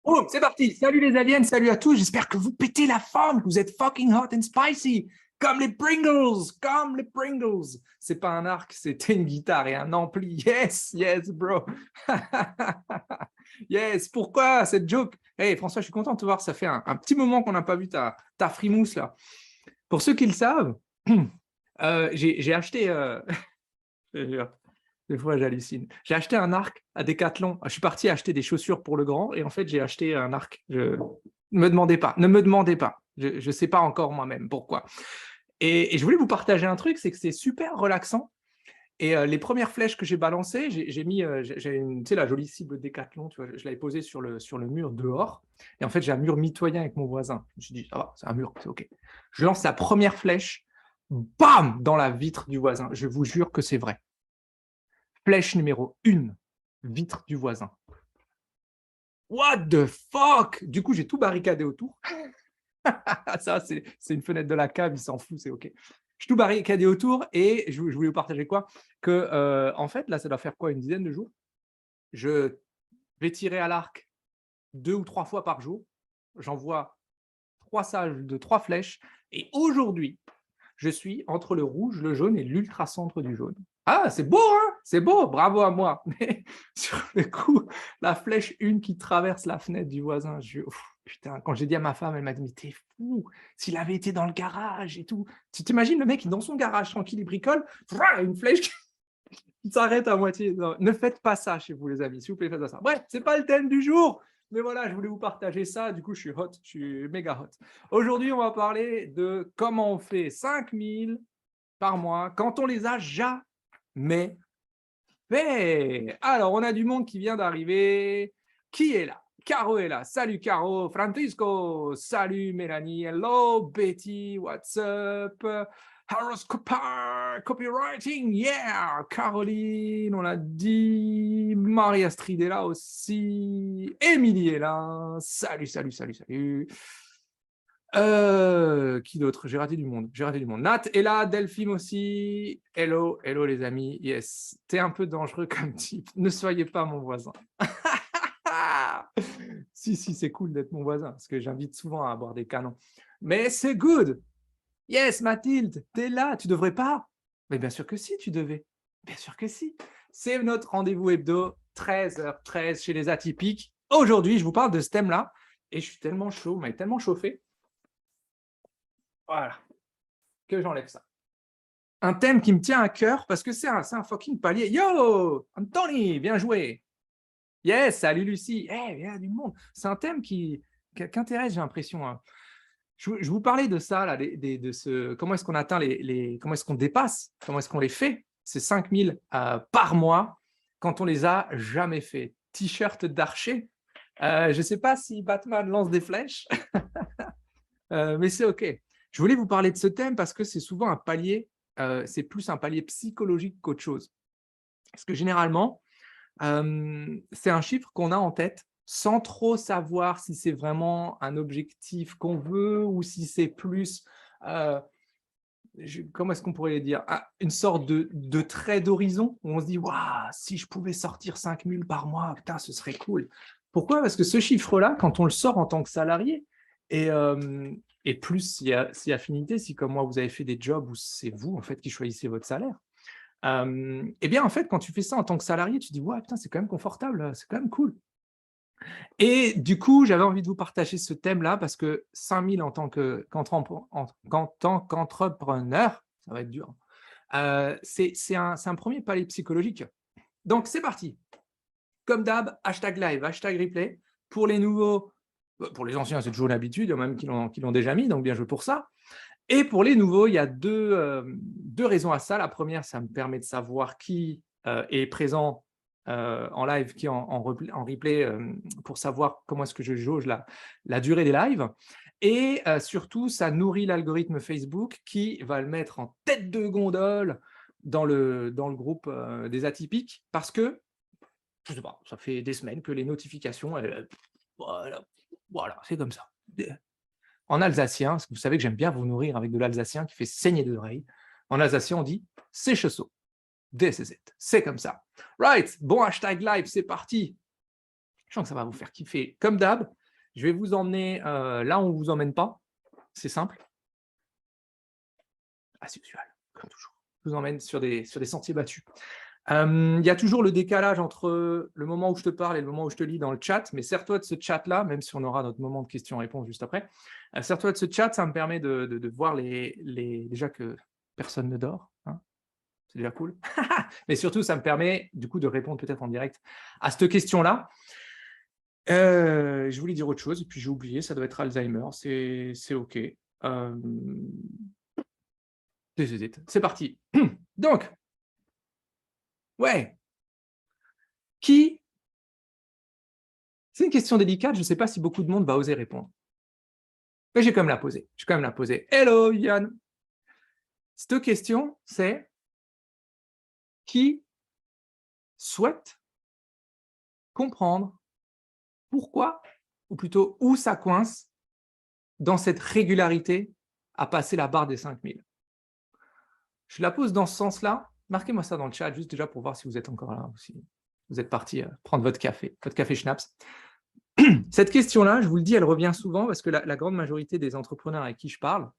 Boum, c'est parti. Salut les aliens, salut à tous. J'espère que vous pétez la forme, que vous êtes fucking hot and spicy. Comme les Pringles, comme les Pringles. C'est pas un arc, c'était une guitare et un ampli. Yes, yes, bro. Yes, pourquoi cette joke? Hey, François, je suis content de te voir. Ça fait un petit moment qu'on n'a pas vu ta frimousse là. Pour ceux qui le savent, j'ai acheté. Je te jure, des fois, j'hallucine. J'ai acheté un arc à Decathlon. Je suis parti acheter des chaussures pour le grand et en fait, j'ai acheté un arc. Ne me demandez pas, ne me demandez pas. Je ne sais pas encore moi-même pourquoi. Et je voulais vous partager un truc, c'est que c'est super relaxant. Et les premières flèches que j'ai balancées, j'ai mis, tu sais, la jolie cible Decathlon, tu vois, je l'avais posée sur le mur dehors. Et en fait, j'ai un mur mitoyen avec mon voisin. Je me suis dit, ça va, c'est un mur, c'est OK. Je lance la première flèche, bam, dans la vitre du voisin. Je vous jure que c'est vrai. Flèche numéro 1, vitre du voisin. What the fuck? Du coup, j'ai tout barricadé autour. Ça, c'est une fenêtre de la cave, il s'en fout, c'est OK. J'ai tout barricadé autour et je voulais vous partager quoi? Que, en fait, là, ça doit faire quoi? Une dizaine de jours? Je vais tirer à l'arc 2 ou 3 fois par jour. J'envoie 3 salves de 3 flèches. Et aujourd'hui, je suis entre le rouge, le jaune et l'ultracentre du jaune. Ah, c'est beau, hein? C'est beau, bravo à moi. Mais sur le coup, la flèche 1 qui traverse la fenêtre du voisin, putain, quand j'ai dit à ma femme, elle m'a dit, mais t'es fou, s'il avait été dans le garage et tout. Tu t'imagines le mec dans son garage, tranquille, il bricole, une flèche qui s'arrête à moitié. Non, ne faites pas ça chez vous, les amis, s'il vous plaît, faites pas ça. Bref, c'est pas le thème du jour. Mais voilà, je voulais vous partager ça. Du coup, je suis hot, je suis méga hot. Aujourd'hui, on va parler de comment on fait 5000 par mois quand on les a jamais fait. Alors, on a du monde qui vient d'arriver. Qui est là? Caro est là. Salut Caro. Francisco. Salut Mélanie. Hello Betty. What's up? Horoscope, copywriting, yeah! Caroline, on l'a dit. Marie-Astrid est là aussi. Émilie est là. Salut, salut, salut, salut. Qui d'autre? J'ai raté du monde. J'ai raté du monde. Nat est là, Delphine aussi. Hello, hello les amis. Yes, t'es un peu dangereux comme type. Ne soyez pas mon voisin. Si, c'est cool d'être mon voisin parce que j'invite souvent à boire des canons. Mais c'est good. Yes, Mathilde, t'es là, tu devrais pas? Mais bien sûr que si, tu devais. Bien sûr que si. C'est notre rendez-vous hebdo, 13h13 chez les atypiques. Aujourd'hui, je vous parle de ce thème-là et je suis tellement chaud, vous m'avez tellement chauffé. Voilà, que j'enlève ça. Un thème qui me tient à cœur parce que c'est un fucking palier. Yo, Anthony, bien joué. Yes, salut Lucie. Hey, il y a du monde. C'est un thème qui intéresse, j'ai l'impression. Hein. Je vous parlais de ça, là, de ce, comment est-ce qu'on atteint comment est-ce qu'on dépasse, comment est-ce qu'on les fait, ces 5000 par mois, quand on les a jamais fait. T-shirt d'archer. Je ne sais pas si Batman lance des flèches, mais c'est OK. Je voulais vous parler de ce thème parce que c'est souvent un palier, c'est plus un palier psychologique qu'autre chose. Parce que généralement, c'est un chiffre qu'on a en tête sans trop savoir si c'est vraiment un objectif qu'on veut ou si c'est plus, comment est-ce qu'on pourrait dire, une sorte de trait d'horizon où on se dit, waouh, si je pouvais sortir 5000 par mois, putain, ce serait cool. Pourquoi? Parce que ce chiffre-là, quand on le sort en tant que salarié, et plus s'il y a affinité, si comme moi, vous avez fait des jobs où c'est vous en fait qui choisissez votre salaire, eh bien, en fait, quand tu fais ça en tant que salarié, tu te dis, ouais, putain, c'est quand même confortable, c'est quand même cool. Et du coup, j'avais envie de vous partager ce thème-là parce que 5000 en tant qu'entrepreneur, ça va être dur, c'est un premier palier psychologique. Donc, c'est parti. Comme d'hab, hashtag live, hashtag replay. Pour les nouveaux, pour les anciens, c'est toujours une habitude, il y en a même qui l'ont déjà mis, donc bien joué pour ça. Et pour les nouveaux, il y a deux raisons à ça. La première, ça me permet de savoir qui est présent en live, qui est en replay, pour savoir comment est-ce que je jauge la durée des lives. Et surtout, ça nourrit l'algorithme Facebook qui va le mettre en tête de gondole dans le groupe des atypiques parce que, je sais pas, ça fait des semaines que les notifications, voilà, c'est comme ça. En alsacien, parce que vous savez que j'aime bien vous nourrir avec de l'alsacien qui fait saigner des oreilles. En alsacien, on dit « c'est chaud ». This is it. C'est comme ça. Right, bon hashtag live, c'est parti. Je sens que ça va vous faire kiffer. Comme d'hab, Je vais vous emmener là où on ne vous emmène pas. C'est simple. As usual, comme toujours. Je vous emmène sur des sentiers battus. Il y a toujours le décalage entre le moment où je te parle et le moment où je te lis dans le chat, mais sers-toi de ce chat-là, même si on aura notre moment de questions-réponses juste après. Sers-toi de ce chat, ça me permet de voir déjà que personne ne dort, hein. C'est déjà cool. Mais surtout, ça me permet du coup de répondre peut-être en direct à cette question-là. Je voulais dire autre chose, et puis j'ai oublié, ça doit être Alzheimer, c'est OK. C'est parti. Donc, ouais, qui c'est une question délicate, je ne sais pas si beaucoup de monde va oser répondre. Mais j'ai quand même la poser. Je vais quand même la poser. Hello, Yann. Cette question, c'est qui souhaite comprendre pourquoi, ou plutôt où ça coince dans cette régularité à passer la barre des 5000. Je la pose dans ce sens-là. Marquez-moi ça dans le chat, juste déjà pour voir si vous êtes encore là ou si vous êtes parti prendre votre café schnapps. Cette question-là, je vous le dis, elle revient souvent parce que la grande majorité des entrepreneurs avec qui je parle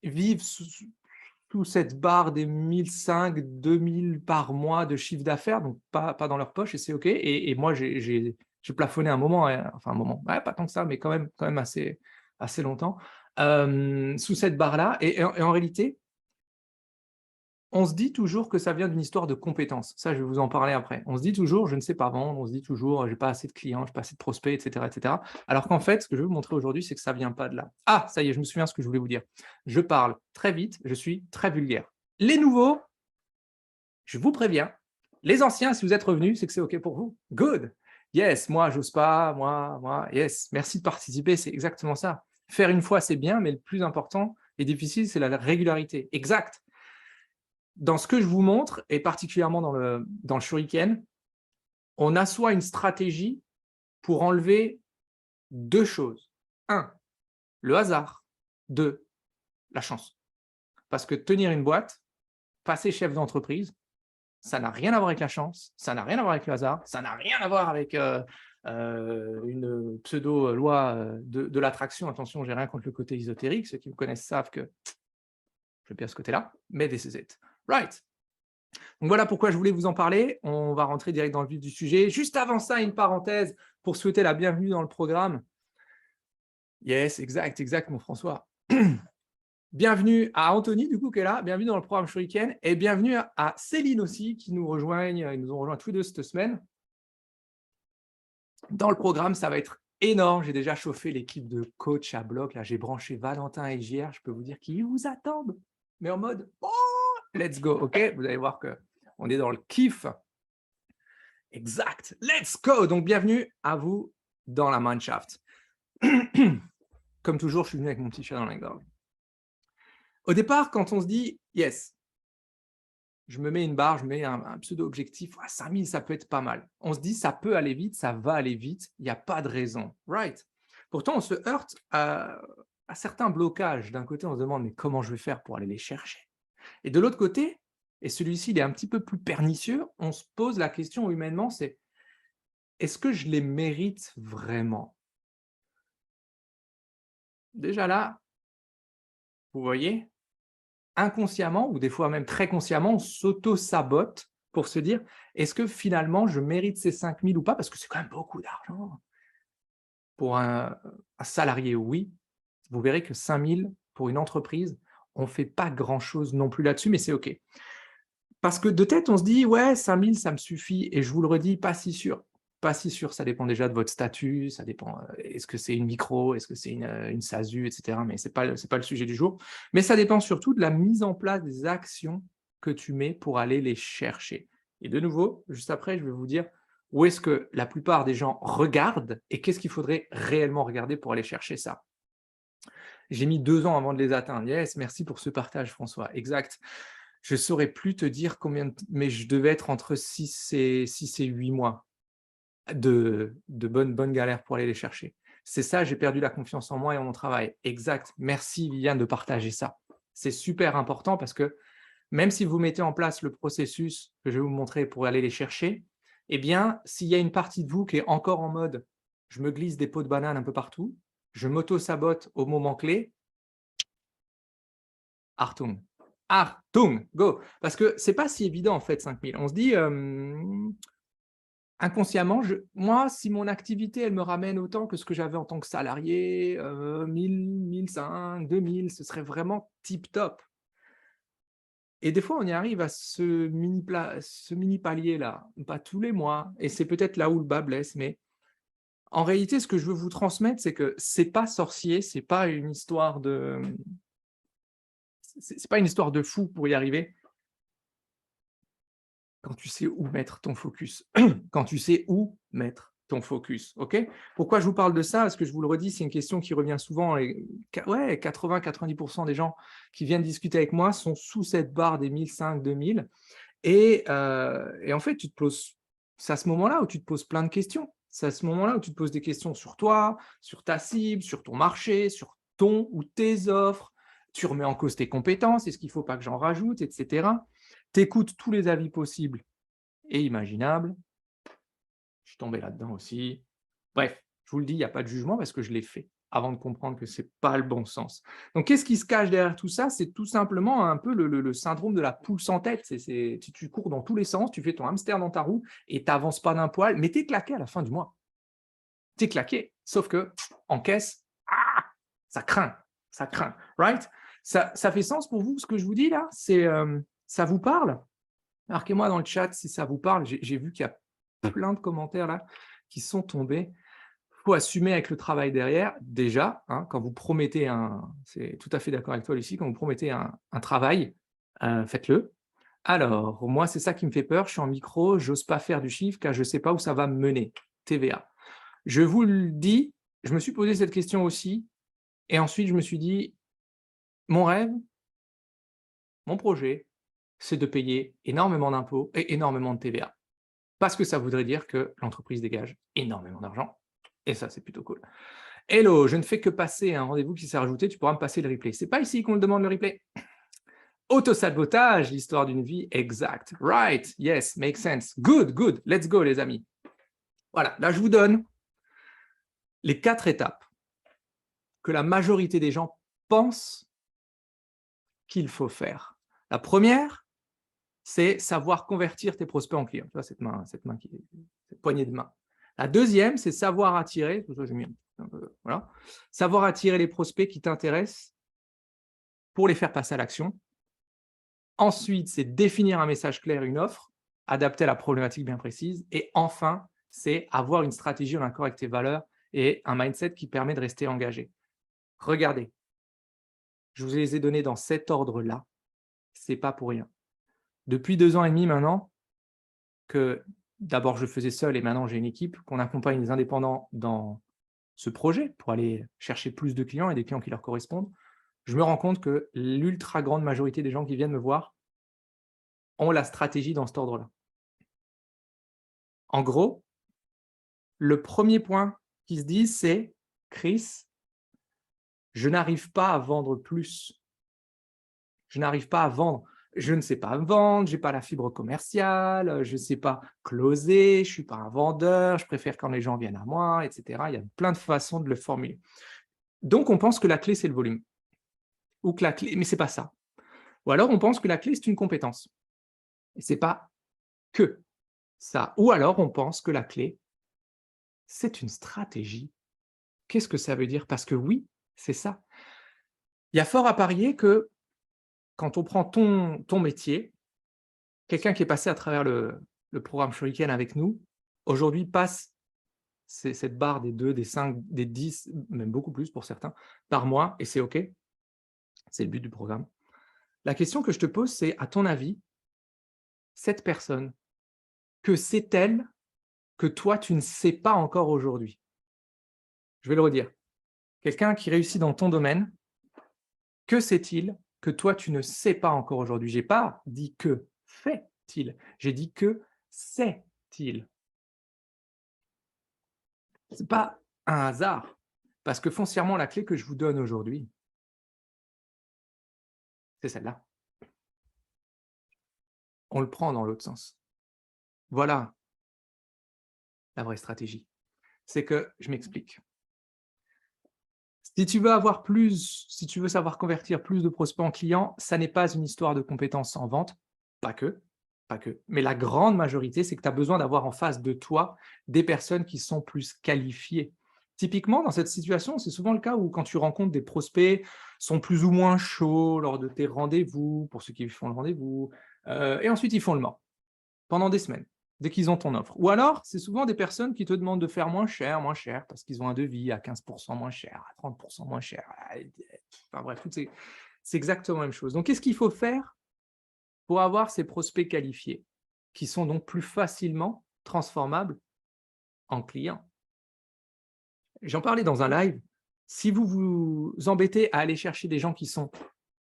vivent sous cette barre des 1500, 2000 par mois de chiffre d'affaires, donc pas dans leur poche, et c'est OK. Et moi, j'ai plafonné un moment, enfin un moment, ouais, pas tant que ça, mais quand même assez longtemps, sous cette barre-là. Et en réalité, on se dit toujours que ça vient d'une histoire de compétences. Ça, je vais vous en parler après. On se dit toujours, je ne sais pas vendre, on se dit toujours, j'ai pas assez de clients, j'ai pas assez de prospects, etc., etc. Alors qu'en fait, ce que je vais vous montrer aujourd'hui, c'est que ça vient pas de là. Ah, ça y est, je me souviens ce que je voulais vous dire. Je parle très vite, je suis très vulgaire. Les nouveaux, je vous préviens. Les anciens, si vous êtes revenus, c'est que c'est OK pour vous. Good. Yes, moi, j'ose pas, moi, yes. Merci de participer, c'est exactement ça. Faire une fois, c'est bien, mais le plus important et difficile, c'est la régularité. Exact. Dans ce que je vous montre, et particulièrement dans le shuriken, on assoit une stratégie pour enlever deux choses. 1, le hasard. 2, la chance. Parce que tenir une boîte, passer chef d'entreprise, ça n'a rien à voir avec la chance, ça n'a rien à voir avec le hasard, ça n'a rien à voir avec une pseudo-loi de l'attraction. Attention, j'ai rien contre le côté ésotérique. Ceux qui me connaissent savent que je vais bien ce côté-là, mais this is it. Right. Donc voilà pourquoi je voulais vous en parler. On va rentrer direct dans le vif du sujet. Juste avant ça, une parenthèse pour souhaiter la bienvenue dans le programme. Yes, exact, mon François. Bienvenue à Anthony, du coup, qui est là. Bienvenue dans le programme Shuriken. Et bienvenue à Céline aussi, qui nous rejoignent. Ils nous ont rejoints tous les deux cette semaine. Dans le programme, ça va être énorme. J'ai déjà chauffé l'équipe de coach à bloc. Là, j'ai branché Valentin et JR. Je peux vous dire qu'ils vous attendent. Mais en mode, oh, let's go, OK? Vous allez voir qu'on est dans le kiff. Exact. Let's go. Donc, bienvenue à vous dans la Mannschaft. Comme toujours, je suis venu avec mon petit chat dans la gorge. Au départ, quand on se dit, yes, je me mets une barre, je mets un pseudo-objectif, 5000, ça peut être pas mal. On se dit, ça peut aller vite, ça va aller vite, il n'y a pas de raison. Right. Pourtant, on se heurte à certains blocages. D'un côté, on se demande, mais comment je vais faire pour aller les chercher? Et de l'autre côté, et celui-ci, il est un petit peu plus pernicieux, on se pose la question humainement, c'est est-ce que je les mérite vraiment? Déjà là, vous voyez, inconsciemment, ou des fois même très consciemment, on s'auto-sabote pour se dire, est-ce que finalement je mérite ces 5000 ou pas? Parce que c'est quand même beaucoup d'argent. Pour un salarié, oui. Vous verrez que 5000 pour une entreprise, on ne fait pas grand-chose non plus là-dessus, mais c'est OK. Parce que de tête, on se dit, ouais, 5000, ça me suffit. Et je vous le redis, pas si sûr. Pas si sûr, ça dépend déjà de votre statut, ça dépend, est-ce que c'est une micro, est-ce que c'est une SASU, etc. Mais ce n'est pas le sujet du jour. Mais ça dépend surtout de la mise en place des actions que tu mets pour aller les chercher. Et de nouveau, juste après, je vais vous dire où est-ce que la plupart des gens regardent et qu'est-ce qu'il faudrait réellement regarder pour aller chercher ça. J'ai mis 2 ans avant de les atteindre. Yes, merci pour ce partage, François. Exact. Je ne saurais plus te dire combien, mais je devais être entre 6 et 8 mois de bonne galère pour aller les chercher. C'est ça, j'ai perdu la confiance en moi et en mon travail. Exact. Merci, Liliane, de partager ça. C'est super important parce que même si vous mettez en place le processus que je vais vous montrer pour aller les chercher, eh bien, s'il y a une partie de vous qui est encore en mode « je me glisse des pots de banane un peu partout, je m'auto-sabote au moment clé », Achtung, Achtung, go! Parce que c'est pas si évident en fait 5000. On se dit, inconsciemment, moi, si mon activité, elle me ramène autant que ce que j'avais en tant que salarié, 1000, 1005, 2000, ce serait vraiment tip top. Et des fois, on y arrive à ce mini palier là, pas tous les mois, et c'est peut-être là où le bas blesse, mais en réalité, ce que je veux vous transmettre, c'est que c'est pas sorcier, c'est pas une histoire de c'est pas une histoire de fou pour y arriver. Quand tu sais où mettre ton focus. Quand tu sais où mettre ton focus, OK? Pourquoi je vous parle de ça? Parce que je vous le redis, c'est une question qui revient souvent et ouais, 80-90 des gens qui viennent discuter avec moi sont sous cette barre des 1005-2000 et en fait, tu te poses c'est à ce moment-là où tu te poses plein de questions. C'est à ce moment-là où tu te poses des questions sur toi, sur ta cible, sur ton marché, sur ton ou tes offres. Tu remets en cause tes compétences, est-ce qu'il ne faut pas que j'en rajoute, et cetera. Tu écoutes tous les avis possibles et imaginables. Je suis tombé là-dedans aussi. Bref, je vous le dis, il n'y a pas de jugement parce que je l'ai fait avant de comprendre que ce n'est pas le bon sens. Donc, qu'est-ce qui se cache derrière tout ça? C'est tout simplement un peu le syndrome de la poule sans tête. Tu cours dans tous les sens, tu fais ton hamster dans ta roue et tu n'avances pas d'un poil, mais tu es claqué à la fin du mois. Tu es claqué, sauf que en caisse, ça craint, ça craint, right? Ça fait sens pour vous ce que je vous dis là? Ça vous parle? Marquez-moi dans le chat si ça vous parle. J'ai vu qu'il y a plein de commentaires là qui sont tombés. Il faut assumer avec le travail derrière. Déjà, hein, quand vous promettez c'est tout à fait d'accord avec toi Lucie, quand vous promettez un travail, faites-le. Alors, moi, c'est ça qui me fait peur. Je suis en micro, j'ose pas faire du chiffre car je ne sais pas où ça va me mener. TVA. Je vous le dis, je me suis posé cette question aussi et ensuite je me suis dit, mon rêve, mon projet, c'est de payer énormément d'impôts et énormément de TVA. Parce que ça voudrait dire que l'entreprise dégage énormément d'argent et ça, c'est plutôt cool. Hello, je ne fais que passer un rendez-vous qui s'est rajouté, tu pourras me passer le replay. C'est pas ici qu'on le demande le replay. Autosabotage, l'histoire d'une vie exacte. Right, yes, makes sense. Good, good, let's go les amis. Voilà, là je vous donne les 4 étapes que la majorité des gens pensent qu'il faut faire. La première, c'est savoir convertir tes prospects en clients. Tu vois, cette poignée de main. La deuxième, c'est savoir attirer, voilà, savoir attirer les prospects qui t'intéressent pour les faire passer à l'action. Ensuite, c'est définir un message clair, une offre, adaptée à la problématique bien précise. Et enfin, c'est avoir une stratégie en accord avec tes valeurs et un mindset qui permet de rester engagé. Regardez, je vous les ai donnés dans cet ordre-là. Ce n'est pas pour rien. Depuis 2 ans et demi maintenant, que d'abord je faisais seul et maintenant j'ai une équipe, qu'on accompagne les indépendants dans ce projet pour aller chercher plus de clients et des clients qui leur correspondent, je me rends compte que l'ultra grande majorité des gens qui viennent me voir ont la stratégie dans cet ordre-là. En gros, le premier point qu'ils se disent, c'est: «Chris, je n'arrive pas à vendre plus. Je n'arrive pas à vendre. Je ne sais pas vendre, je n'ai pas la fibre commerciale, je ne sais pas closer, je ne suis pas un vendeur, je préfère quand les gens viennent à moi, et cetera». Il y a plein de façons de le formuler. Donc on pense que la clé, c'est le volume. Ou que la clé, mais ce n'est pas ça. Ou alors on pense que la clé, c'est une compétence. Et ce n'est pas que ça. Ou alors on pense que la clé, c'est une stratégie. Qu'est-ce que ça veut dire? Parce que oui, c'est ça. Il y a fort à parier que quand on prend ton métier, quelqu'un qui est passé à travers le programme Shuriken avec nous, aujourd'hui passe cette barre des 2, des 5, des 10, même beaucoup plus pour certains, par mois, et c'est OK. C'est le but du programme. La question que je te pose, c'est, à ton avis, cette personne, que sait-elle que toi, tu ne sais pas encore aujourd'hui? Je vais le redire. Quelqu'un qui réussit dans ton domaine, que sait-il que toi, tu ne sais pas encore aujourd'hui? Je n'ai pas dit que fait-il, j'ai dit que sait-il. Ce n'est pas un hasard, parce que foncièrement, la clé que je vous donne aujourd'hui, c'est celle-là. On le prend dans l'autre sens. Voilà, la vraie stratégie. C'est que, je m'explique. Si tu veux avoir plus, si tu veux savoir convertir plus de prospects en clients, ça n'est pas une histoire de compétences en vente, pas que, pas que. Mais la grande majorité, c'est que tu as besoin d'avoir en face de toi des personnes qui sont plus qualifiées. Typiquement, dans cette situation, c'est souvent le cas où quand tu rencontres des prospects, sont plus ou moins chauds lors de tes rendez-vous, pour ceux qui font le rendez-vous, et ensuite ils font le mort pendant des semaines, dès qu'ils ont ton offre. Ou alors, c'est souvent des personnes qui te demandent de faire moins cher, parce qu'ils ont un devis à 15% moins cher, à 30% moins cher. Enfin bref, c'est exactement la même chose. Donc, qu'est-ce qu'il faut faire pour avoir ces prospects qualifiés, qui sont donc plus facilement transformables en clients? J'en parlais dans un live. Si vous vous embêtez à aller chercher des gens qui sont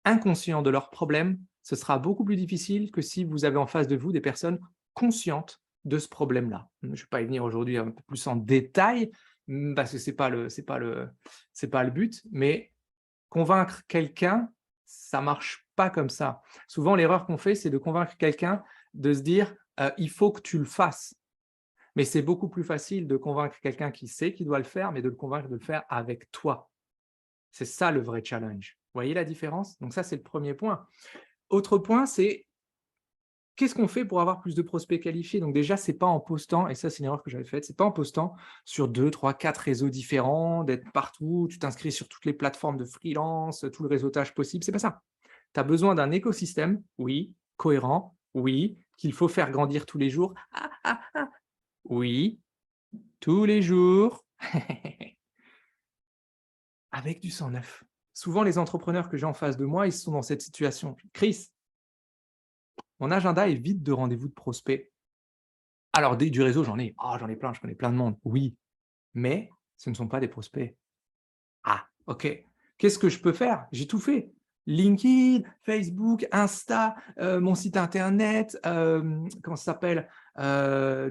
inconscients de leurs problèmes, ce sera beaucoup plus difficile que si vous avez en face de vous des personnes conscientes de ce problème-là. Je ne vais pas y venir aujourd'hui un peu plus en détail, parce que c'est pas le but, mais convaincre quelqu'un, ça marche pas comme ça. Souvent, l'erreur qu'on fait, c'est de convaincre quelqu'un de se dire, il faut que tu le fasses. Mais c'est beaucoup plus facile de convaincre quelqu'un qui sait qu'il doit le faire, mais de le convaincre de le faire avec toi. C'est ça le vrai challenge. Vous voyez la différence? Donc ça, c'est le premier point. Autre point, c'est qu'est-ce qu'on fait pour avoir plus de prospects qualifiés? Donc déjà, c'est pas en postant, et ça, c'est une erreur que j'avais faite, c'est pas en postant sur 2, 3, 4 réseaux différents, d'être partout, tu t'inscris sur toutes les plateformes de freelance, tout le réseautage possible, c'est pas ça. Tu as besoin d'un écosystème, oui, cohérent, oui, qu'il faut faire grandir tous les jours. Oui, tous les jours, avec du sang neuf. Souvent, les entrepreneurs que j'ai en face de moi, ils sont dans cette situation. Chris, mon agenda est vide de rendez-vous de prospects. Alors, du réseau, j'en ai. Oh, j'en ai plein, je connais plein de monde. Oui, mais ce ne sont pas des prospects. Ah, ok. Qu'est-ce que je peux faire? J'ai tout fait. LinkedIn, Facebook, Insta, mon site internet, comment ça s'appelle?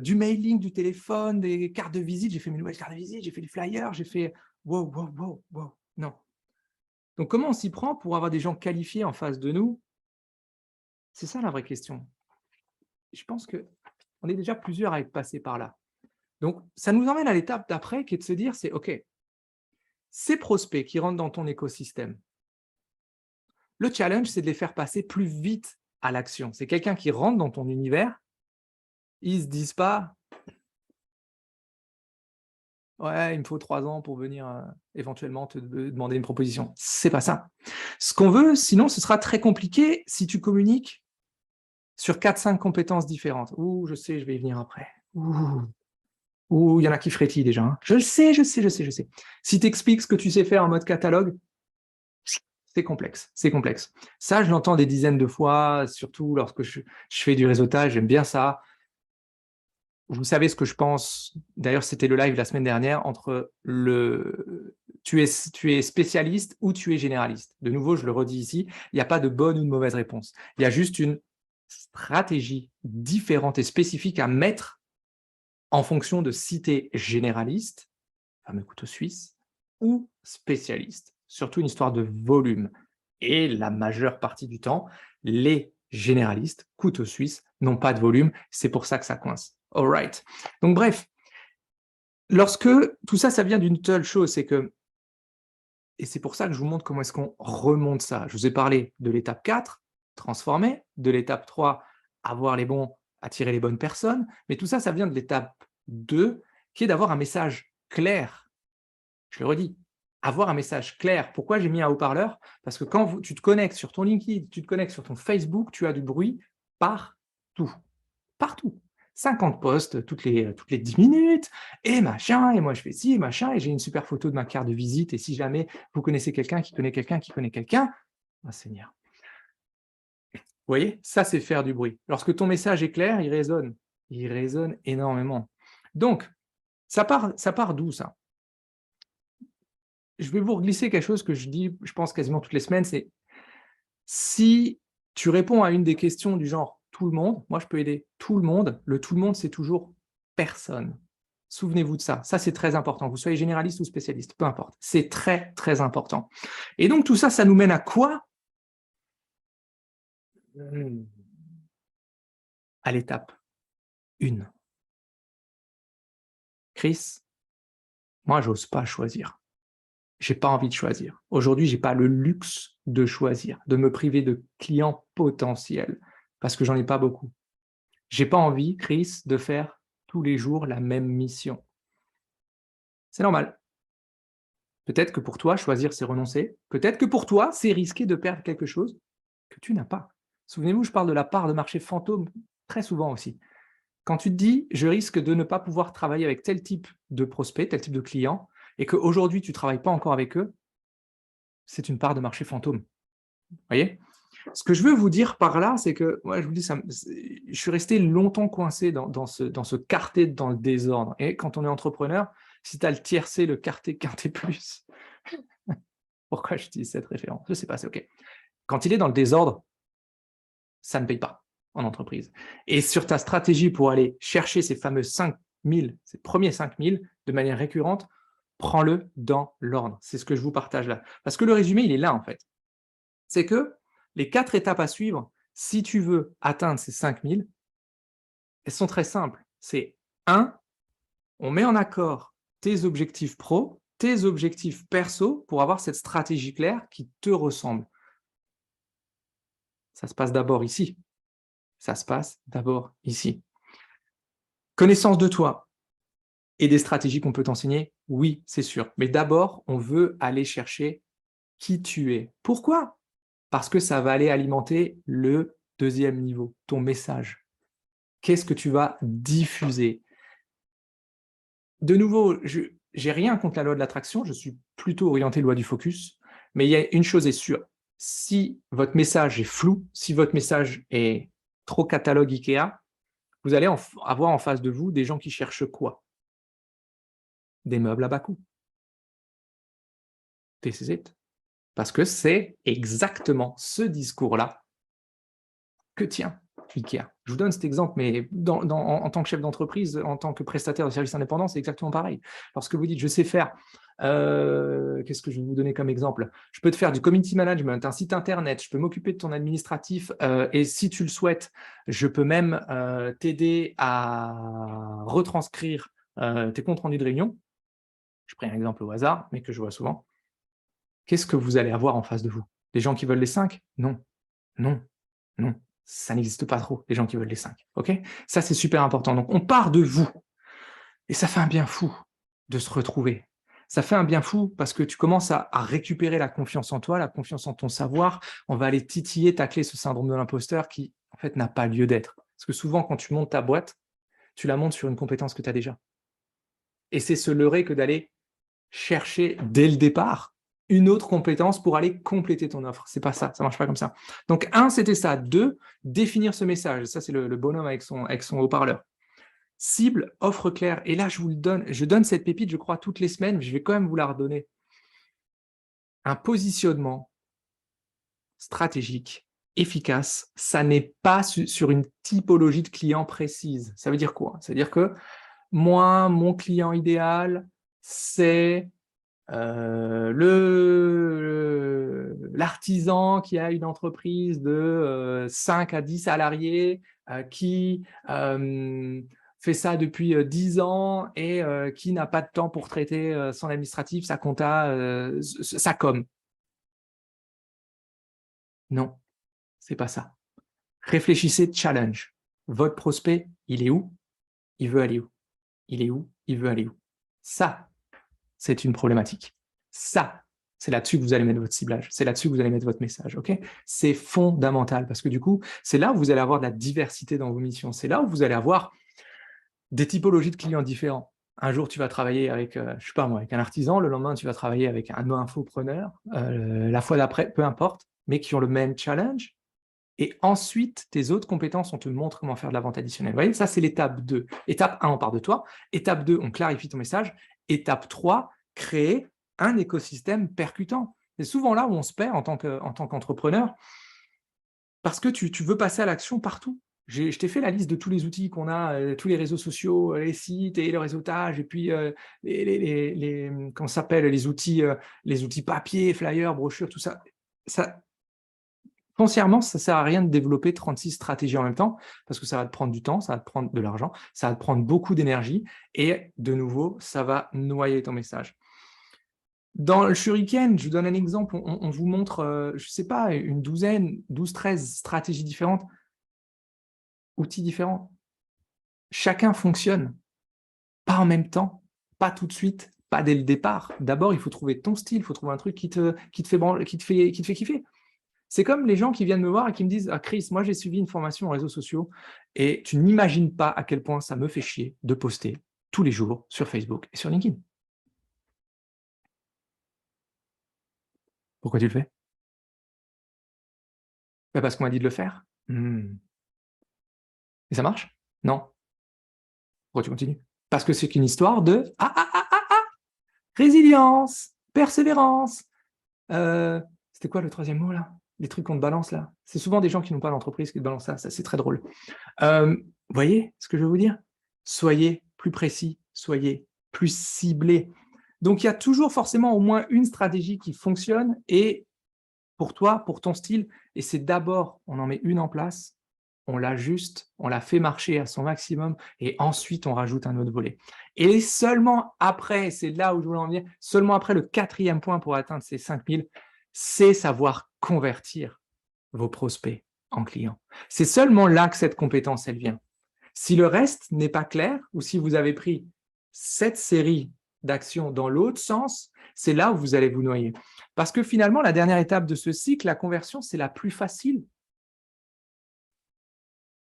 Du mailing, du téléphone, des cartes de visite. J'ai fait mes nouvelles cartes de visite, j'ai fait les flyers, j'ai fait wow, wow, wow, wow. Non. Donc, comment on s'y prend pour avoir des gens qualifiés en face de nous? C'est ça la vraie question. Je pense qu'on est déjà plusieurs à être passés par là. Donc, ça nous emmène à l'étape d'après qui est de se dire, c'est OK, ces prospects qui rentrent dans ton écosystème, le challenge, c'est de les faire passer plus vite à l'action. C'est quelqu'un qui rentre dans ton univers, ils ne se disent pas, ouais, il me faut 3 ans pour venir éventuellement te demander une proposition. C'est pas ça. Ce qu'on veut, sinon, ce sera très compliqué si tu communiques sur 4-5 compétences différentes. Ouh, je sais, je vais y venir après. Ouh, il y en a qui frétillent déjà. Hein. Je le sais, je sais, je sais, je sais. Si tu expliques ce que tu sais faire en mode catalogue, c'est complexe, c'est complexe. Ça, je l'entends des dizaines de fois, surtout lorsque je fais du réseautage, j'aime bien ça. Vous savez ce que je pense, d'ailleurs, c'était le live la semaine dernière, entre tu es spécialiste ou tu es généraliste. De nouveau, je le redis ici, il n'y a pas de bonne ou de mauvaise réponse. Il y a juste une stratégie différente et spécifique à mettre en fonction de si tu es généraliste, fameux couteau suisse, ou spécialiste. Surtout une histoire de volume. Et la majeure partie du temps, les généralistes, couteau suisse, n'ont pas de volume. C'est pour ça que ça coince. All right. Donc bref, lorsque tout ça, ça vient d'une seule chose, c'est que, et c'est pour ça que je vous montre comment est-ce qu'on remonte ça. Je vous ai parlé de l'étape 4, transformer, de l'étape 3, avoir les bons, attirer les bonnes personnes, mais tout ça, ça vient de l'étape 2, qui est d'avoir un message clair. Je le redis, avoir un message clair. Pourquoi j'ai mis un haut-parleur? Parce que quand tu te connectes sur ton LinkedIn, tu te connectes sur ton Facebook, tu as du bruit partout. Partout. 50 posts toutes les 10 minutes, et machin, et moi je fais ci, et machin, et j'ai une super photo de ma carte de visite, et si jamais vous connaissez quelqu'un qui connaît quelqu'un qui connaît quelqu'un, oh Seigneur. Vous voyez, ça c'est faire du bruit. Lorsque ton message est clair, il résonne énormément. Donc, ça part d'où ça? Je vais vous glisser quelque chose que je dis, je pense quasiment toutes les semaines, c'est si tu réponds à une des questions du genre tout le monde, moi je peux aider tout le monde, le tout le monde c'est toujours personne. Souvenez-vous de ça, ça c'est très important, vous soyez généraliste ou spécialiste, peu importe, c'est très très important. Et donc tout ça, ça nous mène à quoi? À l'étape 1. Chris, moi, j'ose pas choisir. J'ai pas envie de choisir. Aujourd'hui, j'ai pas le luxe de choisir, de me priver de clients potentiels parce que j'en ai pas beaucoup. J'ai pas envie, Chris, de faire tous les jours la même mission. C'est normal. Peut-être que pour toi, choisir, c'est renoncer. Peut-être que pour toi, c'est risquer de perdre quelque chose que tu n'as pas. Souvenez-vous, je parle de la part de marché fantôme très souvent aussi. Quand tu te dis, je risque de ne pas pouvoir travailler avec tel type de prospect, tel type de client, et qu'aujourd'hui, tu ne travailles pas encore avec eux, c'est une part de marché fantôme. Vous voyez? Ce que je veux vous dire par là, c'est que, moi, je vous dis, je suis resté longtemps coincé dans ce quartet dans le désordre. Et quand on est entrepreneur, si tu as le tiercé, le quartet, quintet plus, pourquoi j'utilise cette référence? Je ne sais pas, c'est OK. Quand il est dans le désordre, ça ne paye pas en entreprise. Et sur ta stratégie pour aller chercher ces fameux 5000, ces premiers 5000 de manière récurrente, prends-le dans l'ordre. C'est ce que je vous partage là. Parce que le résumé, il est là en fait. C'est que les 4 étapes à suivre, si tu veux atteindre ces 5000, elles sont très simples. C'est 1, on met en accord tes objectifs pro, tes objectifs perso pour avoir cette stratégie claire qui te ressemble. Ça se passe d'abord ici. Ça se passe d'abord ici. Connaissance de toi et des stratégies qu'on peut t'enseigner, oui, c'est sûr. Mais d'abord, on veut aller chercher qui tu es. Pourquoi? Parce que ça va aller alimenter le deuxième niveau, ton message. Qu'est-ce que tu vas diffuser? De nouveau, je n'ai rien contre la loi de l'attraction, je suis plutôt orienté loi du focus, mais il y a une chose est sûre, si votre message est flou, si votre message est trop catalogue Ikea, vous allez avoir en face de vous des gens qui cherchent quoi? Des meubles à bas coût. This is it. Parce que c'est exactement ce discours-là que tient Ikea. Je vous donne cet exemple, mais en tant que chef d'entreprise, en tant que prestataire de services indépendants, c'est exactement pareil. Lorsque vous dites, je sais faire, qu'est-ce que je vais vous donner comme exemple? Je peux te faire du community management, un site internet, je peux m'occuper de ton administratif, et si tu le souhaites, je peux même t'aider à retranscrire tes comptes rendus de réunion. Je prends un exemple au hasard, mais que je vois souvent. Qu'est-ce que vous allez avoir en face de vous? Des gens qui veulent les 5? Non, non, non. Ça n'existe pas trop, les gens qui veulent les 5. OK? Ça, c'est super important. Donc, on part de vous. Et ça fait un bien fou de se retrouver. Ça fait un bien fou parce que tu commences à récupérer la confiance en toi, la confiance en ton savoir. On va aller titiller, tacler ce syndrome de l'imposteur qui, en fait, n'a pas lieu d'être. Parce que souvent, quand tu montes ta boîte, tu la montes sur une compétence que tu as déjà. Et c'est se leurrer que d'aller chercher dès le départ une autre compétence pour aller compléter ton offre. C'est pas ça, ça marche pas comme ça. Donc, 1, c'était ça. 2, définir ce message. Ça, c'est le bonhomme avec son haut-parleur. Cible, offre claire. Et là, je vous le donne. Je donne cette pépite, je crois, toutes les semaines, mais je vais quand même vous la redonner. Un positionnement stratégique, efficace, ça n'est pas sur une typologie de client précise. Ça veut dire quoi? Ça veut dire que moi, mon client idéal, c'est l'artisan qui a une entreprise de 5 à 10 salariés, qui fait ça depuis 10 ans et qui n'a pas de temps pour traiter son administratif, sa compta, sa com. Non, c'est pas ça. Réfléchissez, challenge. Votre prospect, il est où? Il veut aller où? Il est où? Il veut aller où? Ça, c'est une problématique. Ça, c'est là-dessus que vous allez mettre votre ciblage. C'est là-dessus que vous allez mettre votre message. Ok? C'est fondamental parce que du coup, c'est là où vous allez avoir de la diversité dans vos missions. C'est là où vous allez avoir des typologies de clients différents. Un jour, tu vas travailler avec, je sais pas moi, avec un artisan. Le lendemain, tu vas travailler avec un infopreneur. La fois d'après, peu importe, mais qui ont le même challenge. Et ensuite, tes autres compétences, on te montre comment faire de la vente additionnelle. Vous voyez, ça, c'est l'étape 2. Étape 1, on part de toi. Étape 2, on clarifie ton message. Étape 3, créer un écosystème percutant. C'est souvent là où on se perd en tant qu'entrepreneur parce que tu veux passer à l'action partout. Je t'ai fait la liste de tous les outils qu'on a, tous les réseaux sociaux, les sites et le réseautage, et puis comment ça s'appelle, les outils papier, flyers, brochures, tout ça. Ça, Foncièrement, ça ne sert à rien de développer 36 stratégies en même temps parce que ça va te prendre du temps, ça va te prendre de l'argent, ça va te prendre beaucoup d'énergie et de nouveau, ça va noyer ton message. Dans le Shuriken, je vous donne un exemple, on vous montre, je ne sais pas, une douzaine, 12, 13 stratégies différentes, outils différents. Chacun fonctionne, pas en même temps, pas tout de suite, pas dès le départ. D'abord, il faut trouver ton style, il faut trouver un truc qui te fait kiffer. C'est comme les gens qui viennent me voir et qui me disent « Ah Chris, moi j'ai suivi une formation en réseaux sociaux et tu n'imagines pas à quel point ça me fait chier de poster tous les jours sur Facebook et sur LinkedIn. » Pourquoi tu le fais? Ben parce qu'on m'a dit de le faire. Et ça marche? Non. Pourquoi tu continues? Parce que c'est qu'une histoire de résilience, persévérance. C'était quoi le troisième mot là? Les trucs qu'on te balance là. C'est souvent des gens qui n'ont pas l'entreprise qui te balancent ça c'est très drôle. Vous voyez ce que je veux vous dire? Soyez plus précis, soyez plus ciblés. Donc, il y a toujours forcément au moins une stratégie qui fonctionne et pour toi, pour ton style, et c'est d'abord, on en met une en place, on l'ajuste, on la fait marcher à son maximum et ensuite on rajoute un autre volet. Et seulement après, c'est là où je voulais en venir, seulement après le 4e point pour atteindre ces 5000, c'est savoir convertir vos prospects en clients. C'est seulement là que cette compétence, elle vient. Si le reste n'est pas clair ou si vous avez pris cette série d'actions dans l'autre sens, c'est là où vous allez vous noyer. Parce que finalement, la dernière étape de ce cycle, la conversion, c'est la plus facile.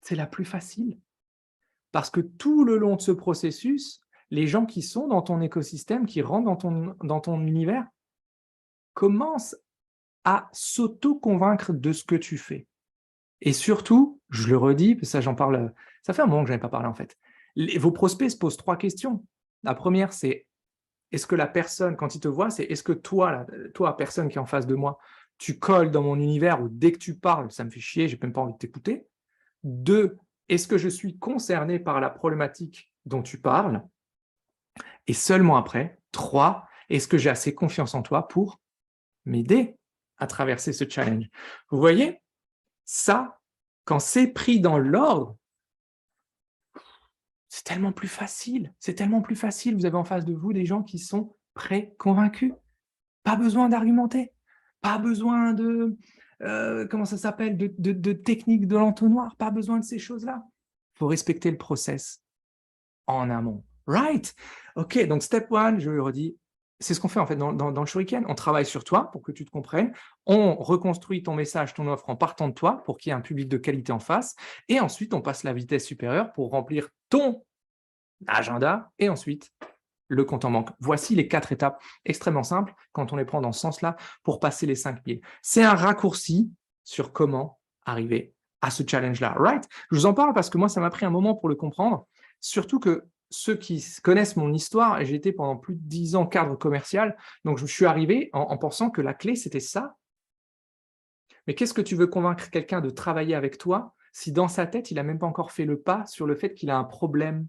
C'est la plus facile. Parce que tout le long de ce processus, les gens qui sont dans ton écosystème, qui rentrent dans ton univers, commencent à s'auto-convaincre de ce que tu fais. Et surtout, je le redis, ça j'en parle, ça fait un moment que je n'avais pas parlé en fait. Vos prospects se posent 3 questions. La première, c'est est-ce que la personne, quand il te voit, c'est est-ce que toi, personne qui est en face de moi, tu colles dans mon univers où dès que tu parles, ça me fait chier, j'ai même pas envie de t'écouter. 2, est-ce que je suis concerné par la problématique dont tu parles? Et seulement après, 3, est-ce que j'ai assez confiance en toi pour m'aider à traverser ce challenge? Vous voyez, ça, quand c'est pris dans l'ordre, c'est tellement plus facile. C'est tellement plus facile. Vous avez en face de vous des gens qui sont pré-convaincus. Pas besoin d'argumenter. Pas besoin de, comment ça s'appelle, de technique de l'entonnoir. Pas besoin de ces choses-là. Il faut respecter le process en amont. Right? OK, donc step 1, je le redis, c'est ce qu'on fait en fait dans le Shuriken. On travaille sur toi pour que tu te comprennes. On reconstruit ton message, ton offre en partant de toi pour qu'il y ait un public de qualité en face. Et ensuite, on passe la vitesse supérieure pour remplir ton agenda et ensuite le compte en banque. Voici les 4 étapes extrêmement simples quand on les prend dans ce sens-là pour passer les 5000. C'est un raccourci sur comment arriver à ce challenge-là. Right? Je vous en parle parce que moi, ça m'a pris un moment pour le comprendre. Surtout que ceux qui connaissent mon histoire, j'ai été pendant plus de 10 ans cadre commercial, donc je suis arrivé en pensant que la clé, c'était ça. Mais qu'est-ce que tu veux convaincre quelqu'un de travailler avec toi si dans sa tête, il n'a même pas encore fait le pas sur le fait qu'il a un problème?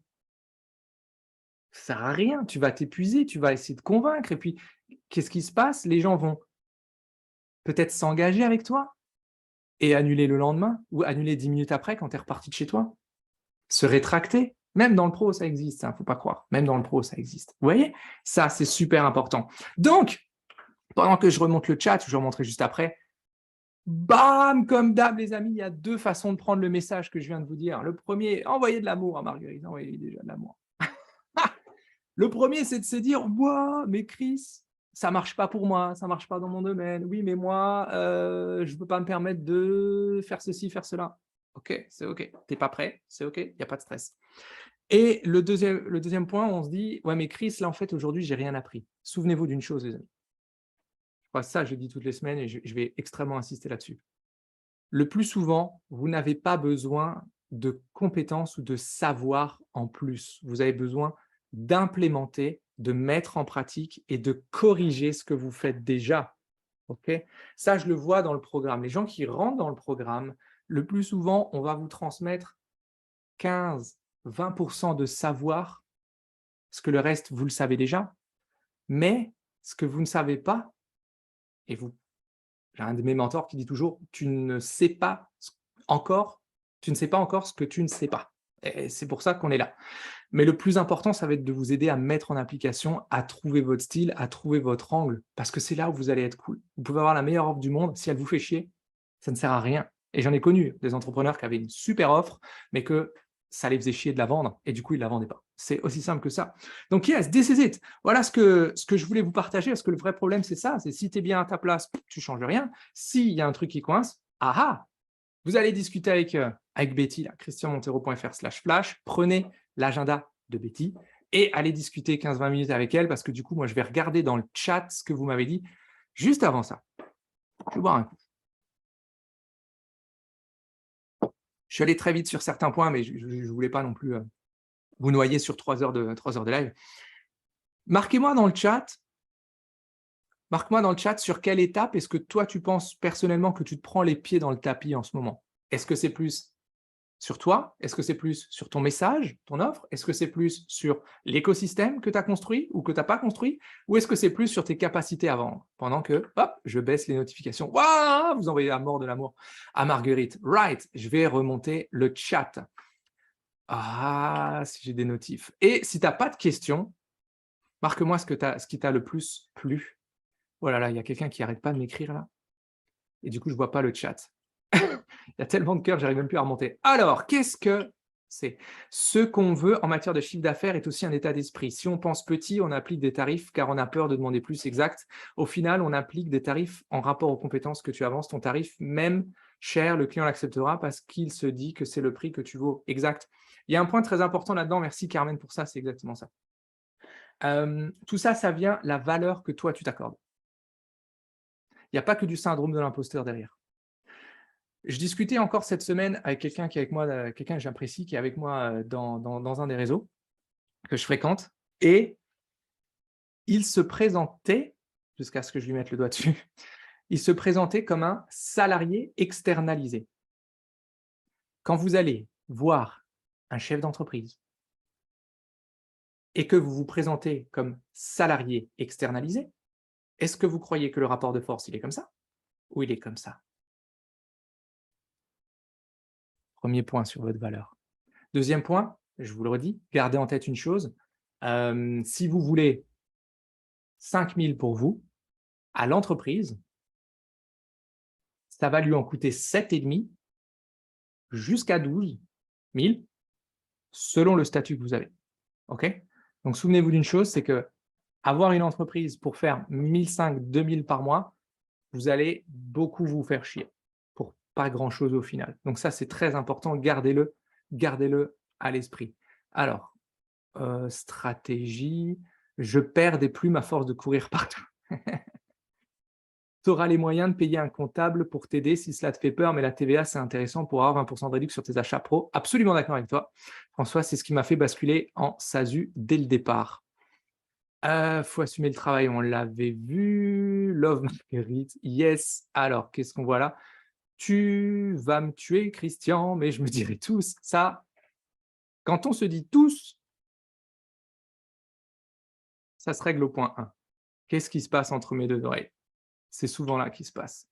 Ça sert à rien, tu vas t'épuiser, tu vas essayer de convaincre et puis qu'est-ce qui se passe? Les gens vont peut-être s'engager avec toi et annuler le lendemain ou annuler 10 minutes après quand tu es reparti de chez toi. Se rétracter, même dans le pro, ça existe, faut pas croire. Même dans le pro, ça existe. Vous voyez? Ça, c'est super important. Donc, pendant que je remonte le chat, je vais remontrer juste après, bam, comme d'hab, les amis, il y a 2 façons de prendre le message que je viens de vous dire. Le premier, envoyez de l'amour à Marguerite, envoyez déjà de l'amour. Le premier, c'est de se dire, wow, mais Chris, ça marche pas pour moi, ça marche pas dans mon domaine. Oui, mais moi, je peux pas me permettre de faire ceci, faire cela. Ok, c'est ok. T'es pas prêt, c'est ok, il n'y a pas de stress. Et le deuxième point, on se dit, ouais, mais Chris, là, en fait, aujourd'hui, j'ai rien appris. Souvenez-vous d'une chose, les amis. Je crois que ça, je le dis toutes les semaines et je vais extrêmement insister là-dessus. Le plus souvent, vous n'avez pas besoin de compétences ou de savoir en plus. Vous avez besoin d'implémenter, de mettre en pratique et de corriger ce que vous faites déjà. Okay? Ça, je le vois dans le programme. Les gens qui rentrent dans le programme, le plus souvent, on va vous transmettre 15-20% de savoir, parce que le reste, vous le savez déjà. Mais ce que vous ne savez pas, et vous J'ai un de mes mentors qui dit toujours: «Tu ne sais pas encore ce que tu ne sais pas» et c'est pour ça qu'on est là. Mais le plus important, ça va être de vous aider à mettre en application, à trouver votre style, à trouver votre angle, parce que c'est là où vous allez être cool. Vous pouvez avoir la meilleure offre du monde, si elle vous fait chier, ça ne sert à rien. Et j'en ai connu des entrepreneurs qui avaient une super offre, mais que ça les faisait chier de la vendre et du coup, ils ne la vendaient pas. C'est aussi simple que ça. Donc yes, this is it. Voilà ce que je voulais vous partager, parce que le vrai problème, c'est ça, c'est si tu es bien à ta place, tu ne changes rien. S'il y a un truc qui coince, ah ah, vous allez discuter avec Betty, là, christianmontero.fr/flash. Prenez l'agenda de Betty et allez discuter 15-20 minutes avec elle parce que du coup, moi, je vais regarder dans le chat ce que vous m'avez dit juste avant ça. Je vais boire un coup. Je suis allé très vite sur certains points, mais je ne voulais pas non plus vous noyer sur 3 heures de live. Marquez-moi dans le chat. Marque-moi dans le chat sur quelle étape est-ce que toi, tu penses personnellement que tu te prends les pieds dans le tapis en ce moment. Est-ce que c'est plus sur toi? Est-ce que c'est plus sur ton message, ton offre? Est-ce que c'est plus sur l'écosystème que tu as construit ou que tu n'as pas construit? Ou est-ce que c'est plus sur tes capacités à vendre? Pendant que, hop, je baisse les notifications. Waouh, vous envoyez la mort de l'amour à Marguerite. Right, je vais remonter le chat. Ah, si j'ai des notifs. Et si tu n'as pas de questions, marque-moi ce qui t'a le plus plu. Oh là là, il y a quelqu'un qui n'arrête pas de m'écrire là. Et du coup, je ne vois pas le chat. Il y a tellement de cœurs, j'arrive même plus à remonter. Alors, qu'est-ce que c'est? Ce qu'on veut en matière de chiffre d'affaires est aussi un état d'esprit. Si on pense petit, on applique des tarifs car on a peur de demander plus exact. Au final, on applique des tarifs en rapport aux compétences que tu avances. Ton tarif, même cher, le client l'acceptera parce qu'il se dit que c'est le prix que tu vaux. Exact. Il y a un point très important là-dedans. Merci Carmen pour ça, c'est exactement ça. Tout ça, ça vient la valeur que toi, tu t'accordes. Il n'y a pas que du syndrome de l'imposteur derrière. Je discutais encore cette semaine avec quelqu'un qui est avec moi, quelqu'un que j'apprécie, qui est avec moi dans un des réseaux que je fréquente, et il se présentait, jusqu'à ce que je lui mette le doigt dessus, il se présentait comme un salarié externalisé. Quand vous allez voir un chef d'entreprise et que vous vous présentez comme salarié externalisé, est-ce que vous croyez que le rapport de force, il est comme ça ou il est comme ça? Premier point sur votre valeur. Deuxième point, je vous le redis, gardez en tête une chose, si vous voulez 5 000 pour vous, à l'entreprise, ça va lui en coûter 7,5 jusqu'à 12 000 selon le statut que vous avez. OK? Donc souvenez-vous d'une chose, c'est que avoir une entreprise pour faire 1 500, 2 000 par mois, vous allez beaucoup vous faire chier pour pas grand-chose au final. Donc ça, c'est très important, gardez-le à l'esprit. Alors, stratégie, je perds des plumes à force de courir partout. Tu auras les moyens de payer un comptable pour t'aider si cela te fait peur, mais la TVA, c'est intéressant pour avoir 20% de réduction sur tes achats pro. Absolument d'accord avec toi. François, c'est ce qui m'a fait basculer en SASU dès le départ. Faut assumer le travail, on l'avait vu. Love Marguerite, yes. Alors, qu'est-ce qu'on voit là? Tu vas me tuer, Christian, mais je me dirai tous. Ça, quand on se dit tous, ça se règle au point 1. Qu'est-ce qui se passe entre mes deux oreilles? C'est souvent là qu'il se passe.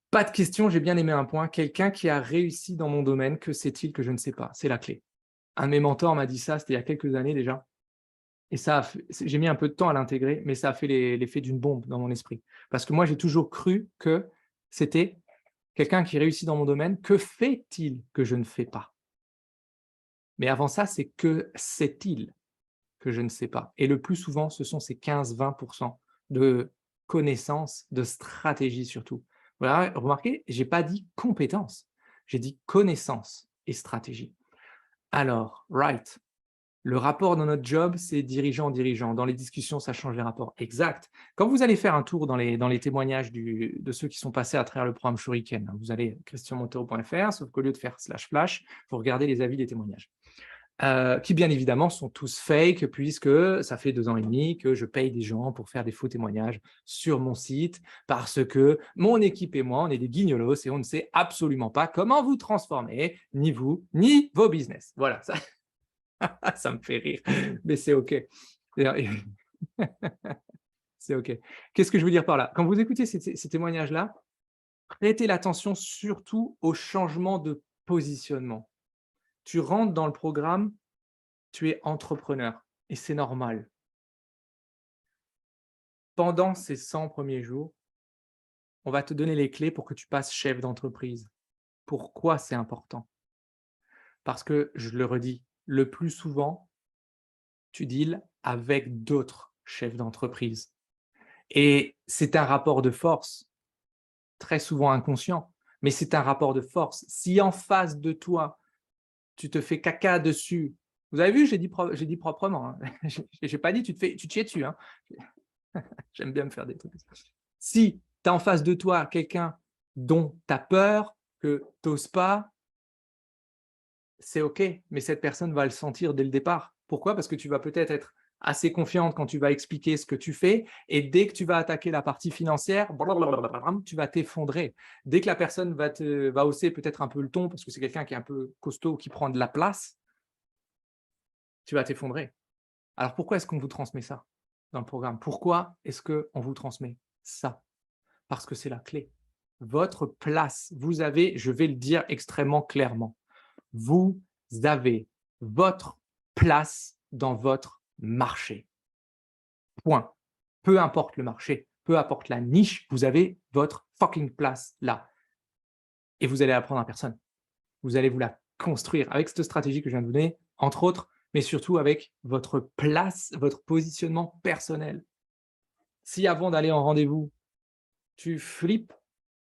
Pas de question, j'ai bien aimé un point. Quelqu'un qui a réussi dans mon domaine, que sait-il que je ne sais pas? C'est la clé. Un de mes mentors m'a dit ça, c'était il y a quelques années déjà. Et ça, j'ai mis un peu de temps à l'intégrer, mais ça a fait l'effet d'une bombe dans mon esprit. Parce que moi, j'ai toujours cru que c'était quelqu'un qui réussit dans mon domaine. Que fait-il que je ne fais pas? Mais avant ça, c'est que sait-il que je ne sais pas? Et le plus souvent, ce sont ces 15-20% de connaissances, de stratégie surtout. Voilà, remarquez, je n'ai pas dit compétences, j'ai dit connaissances et stratégie. Alors, right, le rapport dans notre job, c'est dirigeant-dirigeant. Dans les discussions, ça change les rapports. Exact. Quand vous allez faire un tour dans les témoignages de ceux qui sont passés à travers le programme Shuriken, vous allez christianmontero.fr, sauf qu'au lieu de faire /flash, vous regardez les avis des témoignages. Qui bien évidemment sont tous fake, puisque ça fait 2 ans et demi que je paye des gens pour faire des faux témoignages sur mon site, parce que mon équipe et moi, on est des guignolos et on ne sait absolument pas comment vous transformer, ni vous, ni vos business. Voilà, ça, ça me fait rire, mais c'est OK. C'est OK. Qu'est-ce que je veux dire par là? Quand vous écoutez ces témoignages-là, prêtez l'attention surtout au changement de positionnement. Tu rentres dans le programme, tu es entrepreneur et c'est normal. Pendant ces 100 premiers jours, on va te donner les clés pour que tu passes chef d'entreprise. Pourquoi c'est important? Parce que, je le redis, le plus souvent, tu deals avec d'autres chefs d'entreprise et c'est un rapport de force, très souvent inconscient, mais c'est un rapport de force. Si en face de toi, tu te fais caca dessus, vous avez vu, j'ai dit proprement, hein. J'ai pas dit tu te chies dessus, hein. J'aime bien me faire des trucs. Si tu as en face de toi quelqu'un dont tu as peur, que tu oses pas, c'est OK, mais cette personne va le sentir dès le départ. Pourquoi? Parce que tu vas peut-être être assez confiante quand tu vas expliquer ce que tu fais et dès que tu vas attaquer la partie financière, tu vas t'effondrer. Dès que la personne va hausser peut-être un peu le ton parce que c'est quelqu'un qui est un peu costaud, qui prend de la place, tu vas t'effondrer. Alors pourquoi est-ce qu'on vous transmet ça dans le programme? Pourquoi est-ce qu'on vous transmet ça? Parce que c'est la clé. Votre place, vous avez, je vais le dire extrêmement clairement, vous avez votre place dans votre marché. Point. Peu importe le marché, peu importe la niche, vous avez votre fucking place là. Et vous allez apprendre à personne. Vous allez vous la construire avec cette stratégie que je viens de vous donner, entre autres, mais surtout avec votre place, votre positionnement personnel. Si avant d'aller en rendez-vous, tu flippes,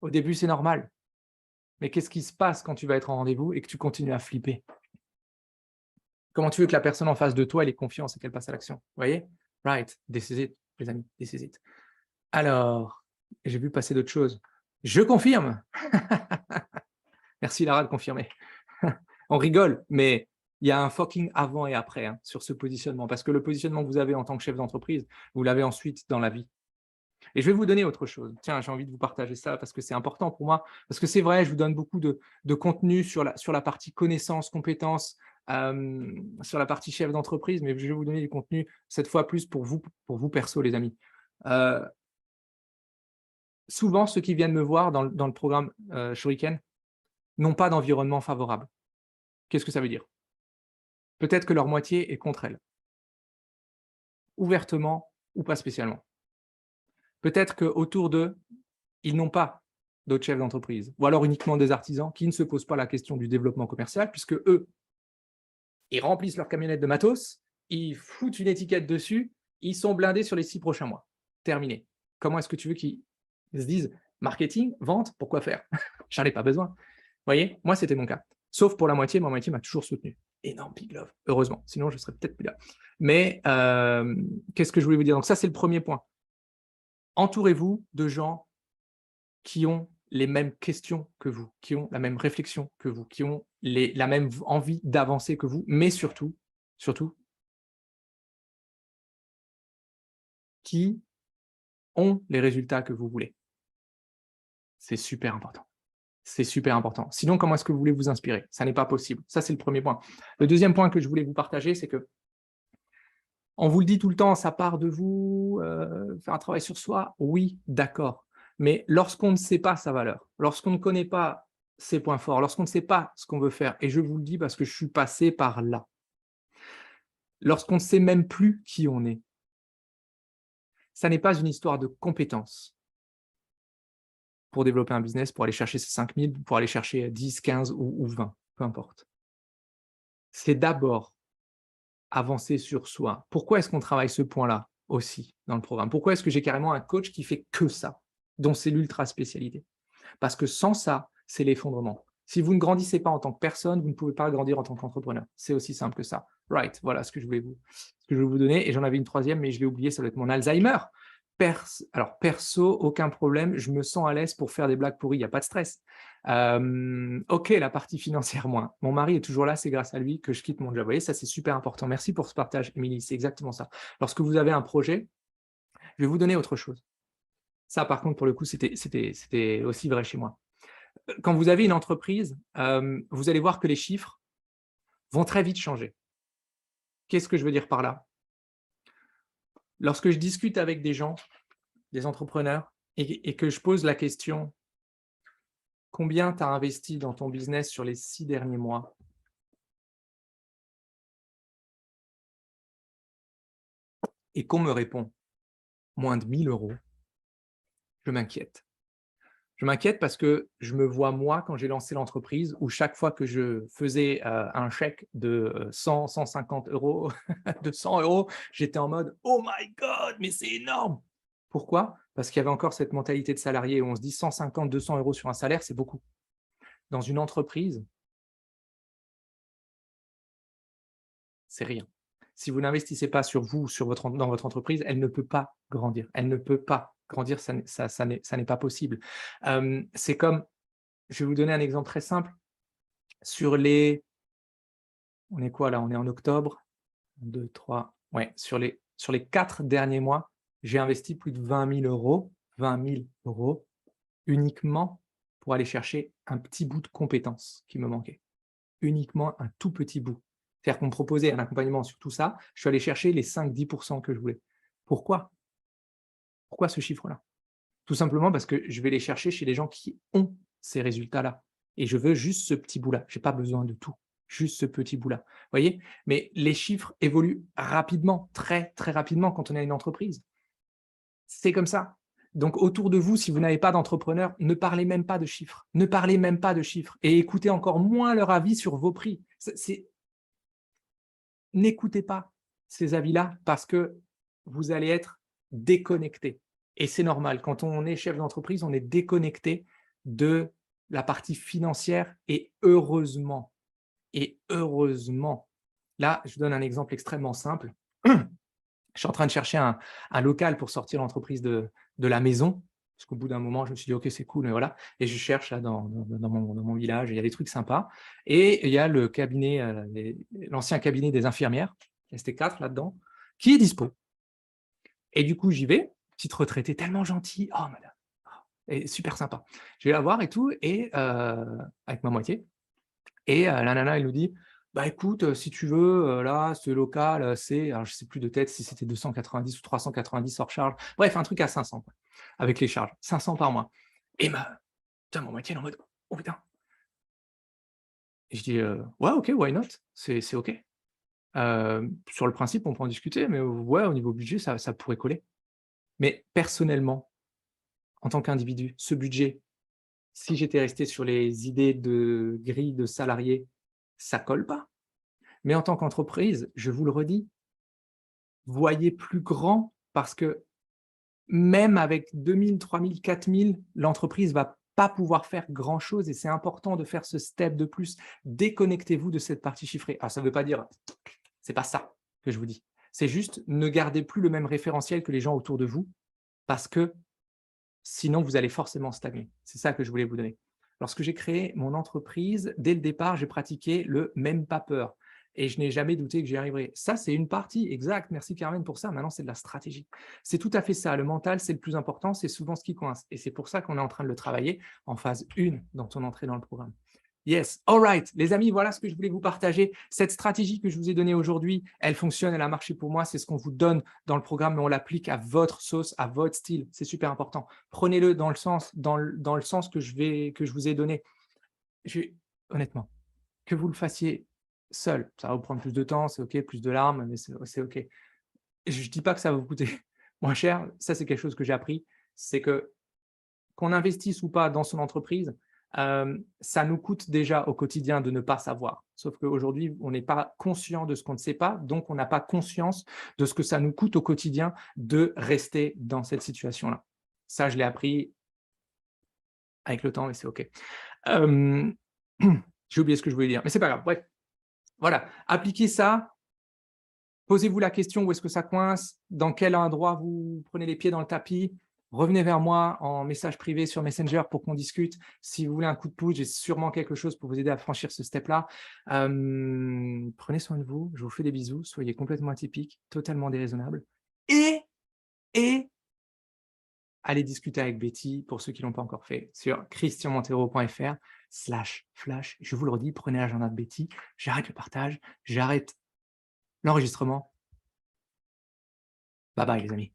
au début, c'est normal. Mais qu'est-ce qui se passe quand tu vas être en rendez-vous et que tu continues à flipper? Comment tu veux que la personne en face de toi, elle ait confiance et qu'elle passe à l'action? Vous voyez? Right, this is it, les amis, this is it. Alors, j'ai vu passer d'autres choses. Je confirme. Merci Lara de confirmer. On rigole, mais il y a un fucking avant et après hein, sur ce positionnement. Parce que le positionnement que vous avez en tant que chef d'entreprise, vous l'avez ensuite dans la vie. Et je vais vous donner autre chose. Tiens, j'ai envie de vous partager ça parce que c'est important pour moi. Parce que c'est vrai, je vous donne beaucoup de contenu sur la partie connaissances, compétences, sur la partie chef d'entreprise, mais je vais vous donner du contenu cette fois plus pour vous perso, les amis. Souvent, ceux qui viennent me voir dans le programme Shuriken n'ont pas d'environnement favorable. Qu'est-ce que ça veut dire? Peut-être que leur moitié est contre elle, ouvertement ou pas spécialement. Peut-être qu'autour d'eux, ils n'ont pas d'autres chefs d'entreprise, ou alors uniquement des artisans qui ne se posent pas la question du développement commercial, puisque eux, ils remplissent leur camionnette de matos, ils foutent une étiquette dessus, ils sont blindés sur les 6 prochains mois. Terminé. Comment est-ce que tu veux qu'ils se disent marketing, vente, pourquoi faire? J'en ai pas besoin. Vous voyez, moi, c'était mon cas. Sauf pour la moitié, ma moitié m'a toujours soutenu. Énorme big love, heureusement. Sinon, je serais peut-être plus là. Mais qu'est-ce que je voulais vous dire? Donc ça, c'est le premier point. Entourez-vous de gens qui ont les mêmes questions que vous, qui ont la même réflexion que vous, qui ont la même envie d'avancer que vous, mais surtout, qui ont les résultats que vous voulez. C'est super important. C'est super important. Sinon, comment est-ce que vous voulez vous inspirer? Ça n'est pas possible. Ça, c'est le premier point. Le deuxième point que je voulais vous partager, c'est que on vous le dit tout le temps, ça part de vous, faire un travail sur soi. Oui, d'accord. Mais lorsqu'on ne sait pas sa valeur, lorsqu'on ne connaît pas ses points forts, lorsqu'on ne sait pas ce qu'on veut faire, et je vous le dis parce que je suis passé par là, lorsqu'on ne sait même plus qui on est, ça n'est pas une histoire de compétences pour développer un business, pour aller chercher ces 5 000, pour aller chercher 10, 15 ou 20, peu importe. C'est d'abord avancer sur soi. Pourquoi est-ce qu'on travaille ce point-là aussi dans le programme? Pourquoi est-ce que j'ai carrément un coach qui fait que ça, dont c'est l'ultra spécialité? Parce que sans ça, c'est l'effondrement. Si vous ne grandissez pas en tant que personne, vous ne pouvez pas grandir en tant qu'entrepreneur. C'est aussi simple que ça. Right, voilà ce que je voulais vous donner. Et j'en avais une troisième, mais je l'ai oublié, ça doit être mon Alzheimer. Alors, perso, aucun problème, je me sens à l'aise pour faire des blagues pourries, il n'y a pas de stress. Ok, la partie financière, moins. Mon mari est toujours là, c'est grâce à lui que je quitte mon job. Vous voyez, ça c'est super important. Merci pour ce partage, Émilie, c'est exactement ça. Lorsque vous avez un projet, je vais vous donner autre chose. Ça, par contre, pour le coup, c'était aussi vrai chez moi. Quand vous avez une entreprise, vous allez voir que les chiffres vont très vite changer. Qu'est-ce que je veux dire par là? Lorsque je discute avec des gens, des entrepreneurs, et que je pose la question: «Combien tu as investi dans ton business sur les 6 derniers mois?» et qu'on me répond: «Moins de 1 000 €», je m'inquiète. Je m'inquiète parce que je me vois moi quand j'ai lancé l'entreprise où chaque fois que je faisais, un chèque de, 100-150 €, de 100 €, j'étais en mode: «Oh my God, mais c'est énorme!» Pourquoi? Parce qu'il y avait encore cette mentalité de salarié où on se dit 150-200 € sur un salaire, c'est beaucoup. Dans une entreprise, c'est rien. Si vous n'investissez pas sur vous, sur votre dans votre entreprise, elle ne peut pas grandir. Elle ne peut pas grandir, ça n'est pas possible. C'est comme, je vais vous donner un exemple très simple. Sur les On est quoi là? On est en octobre, 2, 3, ouais, sur les 4 derniers mois, j'ai investi plus de 20 000 €, 20 000 € uniquement pour aller chercher un petit bout de compétence qui me manquait. Uniquement un tout petit bout. C'est-à-dire qu'on me proposait un accompagnement sur tout ça, je suis allé chercher les 5-10 % que je voulais. Pourquoi? Pourquoi ce chiffre-là? Tout simplement parce que je vais les chercher chez les gens qui ont ces résultats-là et je veux juste ce petit bout-là. J'ai pas besoin de tout, juste ce petit bout-là. Vous voyez? Mais les chiffres évoluent rapidement, très, très rapidement quand on a une entreprise. C'est comme ça. Donc autour de vous, si vous n'avez pas d'entrepreneurs, ne parlez même pas de chiffres. Ne parlez même pas de chiffres et écoutez encore moins leur avis sur vos prix. N'écoutez pas ces avis-là parce que vous allez être déconnecté et c'est normal. Quand on est chef d'entreprise, on est déconnecté de la partie financière et heureusement. Là, je vous donne un exemple extrêmement simple. Je suis en train de chercher un local pour sortir l'entreprise de la maison, parce qu'au bout d'un moment, je me suis dit: «OK, c'est cool», mais voilà, et je cherche là dans mon village, et il y a des trucs sympas et il y a le cabinet, l'ancien cabinet des infirmières, il restait 4 là-dedans, qui est dispo et du coup, j'y vais, petite retraitée tellement gentille, oh madame, oh, et super sympa. Je vais la voir et tout et avec ma moitié. Et la nana, elle nous dit: «Bah, écoute, si tu veux, là, ce local, c'est», alors je sais plus de tête si c'était 290 ou 390 hors charge. Bref, un truc à 500 quoi, avec les charges, 500 par mois. Et putain, ma moitié elle est en mode: «Oh putain!» Et je dis: «Ouais, OK, why not? C'est OK. Sur le principe, on peut en discuter, mais ouais, au niveau budget, ça pourrait coller». Mais personnellement, en tant qu'individu, ce budget, si j'étais resté sur les idées de grille de salarié, ça colle pas. Mais en tant qu'entreprise, je vous le redis, voyez plus grand parce que même avec 2 000, 3 000, 4 000, l'entreprise va pas pouvoir faire grand-chose et c'est important de faire ce step de plus. Déconnectez-vous de cette partie chiffrée. Ah, ça ne veut pas dire, c'est pas ça que je vous dis. C'est juste ne gardez plus le même référentiel que les gens autour de vous parce que sinon vous allez forcément stagner. C'est ça que je voulais vous donner. Lorsque j'ai créé mon entreprise, dès le départ, j'ai pratiqué le même pas peur et je n'ai jamais douté que j'y arriverais. Ça, c'est une partie, exact. Merci Carmen pour ça. Maintenant, c'est de la stratégie. C'est tout à fait ça. Le mental, c'est le plus important. C'est souvent ce qui coince. Et c'est pour ça qu'on est en train de le travailler en phase 1 dans ton entrée dans le programme. Yes, all right. Les amis, voilà ce que je voulais vous partager. Cette stratégie que je vous ai donnée aujourd'hui, elle fonctionne, elle a marché pour moi. C'est ce qu'on vous donne dans le programme, mais on l'applique à votre sauce, à votre style. C'est super important. Prenez-le dans le sens, dans le sens que je vous ai donné. Honnêtement, que vous le fassiez seul, ça va vous prendre plus de temps, c'est OK, plus de larmes, mais c'est OK. Je ne dis pas que ça va vous coûter moins cher. Ça, c'est quelque chose que j'ai appris. C'est que qu'on investisse ou pas dans son entreprise, ça nous coûte déjà au quotidien de ne pas savoir. Sauf qu'aujourd'hui, on n'est pas conscient de ce qu'on ne sait pas, donc on n'a pas conscience de ce que ça nous coûte au quotidien de rester dans cette situation-là. Ça, je l'ai appris avec le temps et c'est OK. Hem, j'ai oublié ce que je voulais dire, mais c'est pas grave. Bref, voilà, appliquez ça. Posez-vous la question, où est-ce que ça coince? Dans quel endroit vous prenez les pieds dans le tapis? Revenez vers moi en message privé sur Messenger pour qu'on discute. Si vous voulez un coup de pouce, j'ai sûrement quelque chose pour vous aider à franchir ce step-là. Prenez soin de vous, je vous fais des bisous, soyez complètement atypiques, totalement déraisonnables et allez discuter avec Betty, pour ceux qui ne l'ont pas encore fait, sur christianmontero.fr/flash. Je vous le redis, prenez l'agenda de Betty, j'arrête le partage, j'arrête l'enregistrement. Bye bye les amis.